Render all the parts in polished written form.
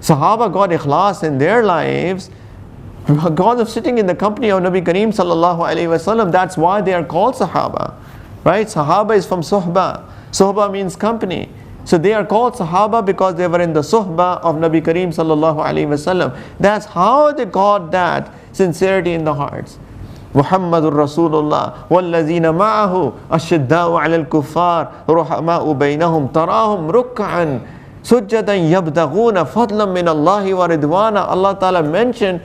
Sahaba got ikhlas in their lives because of sitting in the company of Nabi Kareem sallallahu alaihi wasallam. That's why they are called Sahaba, right? Sahaba is from Suhba. Suhba means company. So they are called Sahaba because they were in the Suhba of Nabi Kareem sallallahu alaihi wasallam. That's how they got that sincerity in the hearts. Muhammadur Rasulullah wallazina ma'ahu ashidda'u 'alal kuffar ruhama'u bainahum tarahum ruk'an sujjadan yabtaghuna fadlan min Allahi wa ridwana. Allah Ta'ala mentioned,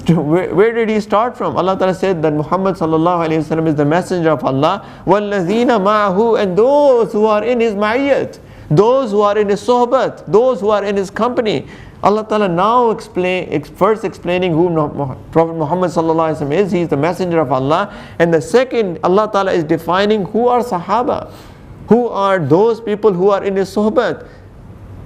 where did he start from? Allah Ta'ala said that Muhammad sallallahu alayhi wa sallam is the messenger of Allah. وَالَّذِينَ مَعَهُ, and those who are in his ma'iyyat, those who are in his sohbat, those who are in his company. Allah Ta'ala now first explaining who Prophet Muhammad sallallahu alayhi wa sallam is. He is the messenger of Allah. And the second, Allah Ta'ala is defining who are Sahaba, who are those people who are in his sohbat.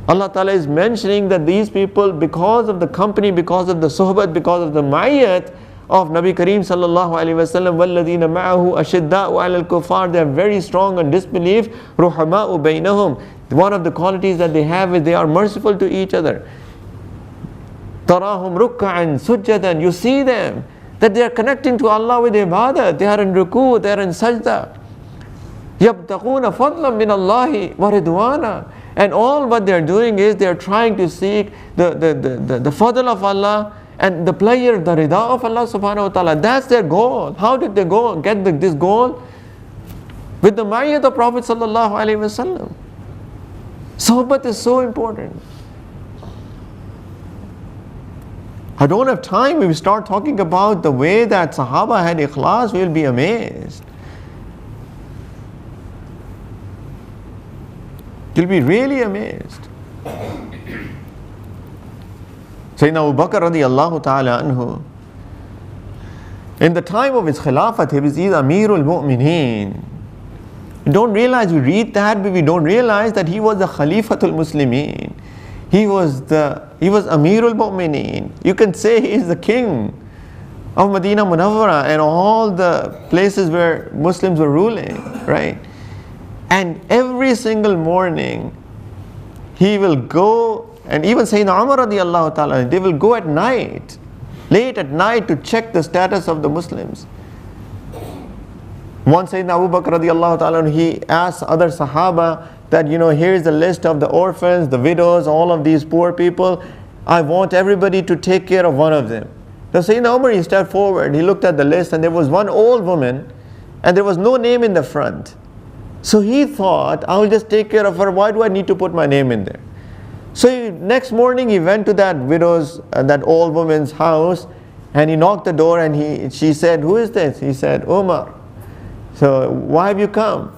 Allah Ta'ala is mentioning that these people, because of the company, because of the sohbat, because of the ma'iyat of Nabi Kareem sallallahu alayhi wa sallam, وَالَّذِينَ مَعَهُ أَشِدَّاءُ عَلَى الْكُفَّارِ, they are very strong on disbelief. رُحَمَاءُ بَيْنَهُم, one of the qualities that they have is they are merciful to each other. تَرَاهُمْ رُكَّعًا سُجَّدًا, you see them, that they are connecting to Allah with ibadah, they are in ruku, they are in sajda. يَبْتَغُونَ فَضْلًا مِنَ اللَّهِ وَرِضْوَانًا, and all what they are doing is they are trying to seek the fadl of Allah and the pleasure, the rida of Allah subhanahu wa ta'ala. That's their goal. How did they get this goal? With the ma'iyat of Prophet sallallahu alayhi wa sallam. Sohbat is so important. I don't have time. If we start talking about the way that Sahaba had ikhlas, we will be amazed. You'll be really amazed. Sayyidina Abu Bakr radiyallahu ta'ala anhu, in the time of his khilafat, he was Amirul Mu'mineen. We don't realize, we read that, but we don't realize that he was the Khalifatul Muslimin. He was Amirul Mu'mineen. You can say he is the king of Medina Munawwara and all the places where Muslims were ruling, right? And every single morning, he will go, and even Sayyidina Umar radiallahu ta'ala, they will go at night, late at night, to check the status of the Muslims. Once Sayyidina Abu Bakr radiallahu ta'ala, he asked other Sahaba that, here's the list of the orphans, the widows, all of these poor people. I want everybody to take care of one of them. So Sayyidina Umar, he stepped forward, he looked at the list, and there was one old woman, and there was no name in the front. So he thought, I will just take care of her. Why do I need to put my name in there? So next morning he went to that widow's, that old woman's house, and he knocked the door, and she said, who is this? He said, Umar. So why have you come?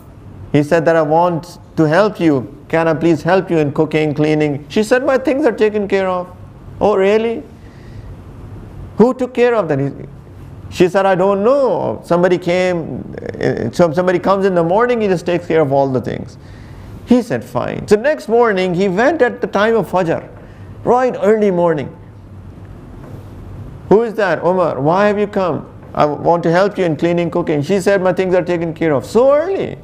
He said that I want to help you. Can I please help you in cooking, cleaning? She said, my things are taken care of. Oh, really? Who took care of that? She said, I don't know. Somebody came, so somebody comes in the morning, he just takes care of all the things. He said, fine. So next morning, he went at the time of Fajr, right early morning. Who is that? Umar, why have you come? I want to help you in cleaning, cooking. She said, my things are taken care of. So early.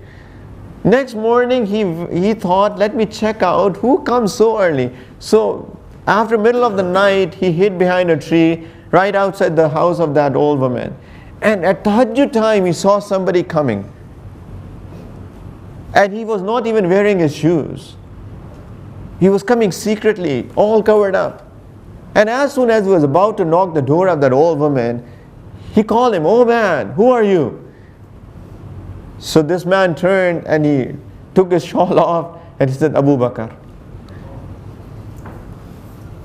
Next morning, he thought, let me check out who comes so early. So after middle of the night, he hid behind a tree, right outside the house of that old woman. And at Tahajjud time, he saw somebody coming. And he was not even wearing his shoes. He was coming secretly, all covered up. And as soon as he was about to knock the door of that old woman, he called him, oh man, who are you? So this man turned and he took his shawl off and he said, Abu Bakr.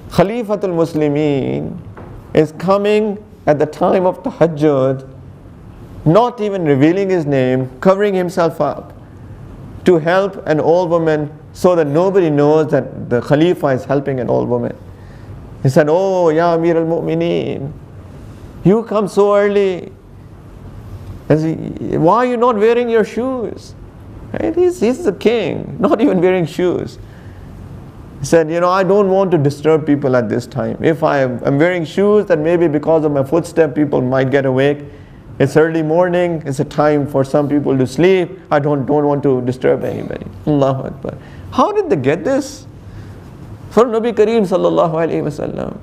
Khalifatul Muslimin is coming at the time of Tahajjud, not even revealing his name, covering himself up to help an old woman so that nobody knows that the Khalifa is helping an old woman. He said, oh, Ya Amir al-Mu'mineen, you come so early. Why are you not wearing your shoes? Right? He's the king, not even wearing shoes. He said, I don't want to disturb people at this time. If I'm wearing shoes, then maybe because of my footstep, people might get awake. It's early morning, it's a time for some people to sleep. I don't want to disturb anybody. Allahu Akbar. How did they get this? from Nabi Kareem sallallahu alayhi wasallam.